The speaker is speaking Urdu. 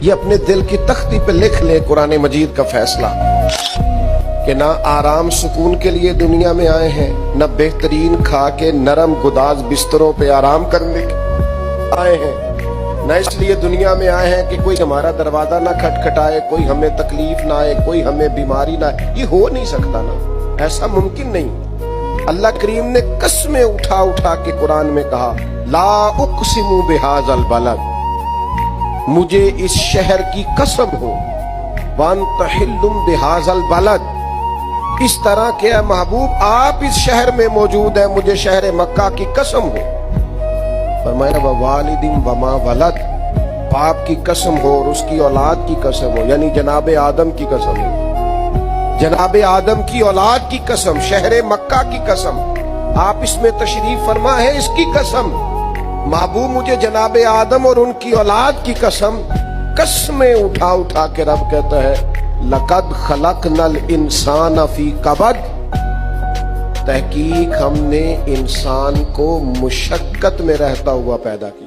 یہ اپنے دل کی تختی پہ لکھ لے قرآن مجید کا فیصلہ کہ نہ آرام سکون کے لیے دنیا میں آئے ہیں، نہ بہترین کھا کے نرم گداز بستروں پہ آرام کرنے آئے ہیں، نہ اس لیے دنیا میں آئے ہیں کہ کوئی ہمارا دروازہ نہ کھٹکھٹائے، کوئی ہمیں تکلیف نہ آئے، کوئی ہمیں بیماری نہ آئے۔ یہ ہو نہیں سکتا نا، ایسا ممکن نہیں۔ اللہ کریم نے قسمیں اٹھا اٹھا کے قرآن میں کہا لا اقسم بہذا البلد، مجھے اس شہر کی قسم ہو، وانت حل بہذا البلد، اس طرح کہ اے محبوب آپ اس شہر میں موجود ہیں، مجھے شہر مکہ کی قسم ہو۔ فرمایا ووالد وما ولد، باپ کی قسم ہو اور اس کی اولاد کی قسم ہو، یعنی جناب آدم کی قسم ہو، جناب آدم کی اولاد کی قسم، شہر مکہ کی قسم، آپ اس میں تشریف فرما ہے اس کی قسم، محبوب مجھے جناب آدم اور ان کی اولاد کی قسم۔ قسمیں اٹھا اٹھا کے رب کہتا ہے لقد خلقنا الانسان فی کبد، تحقیق ہم نے انسان کو مشقت میں رہتا ہوا پیدا کیا۔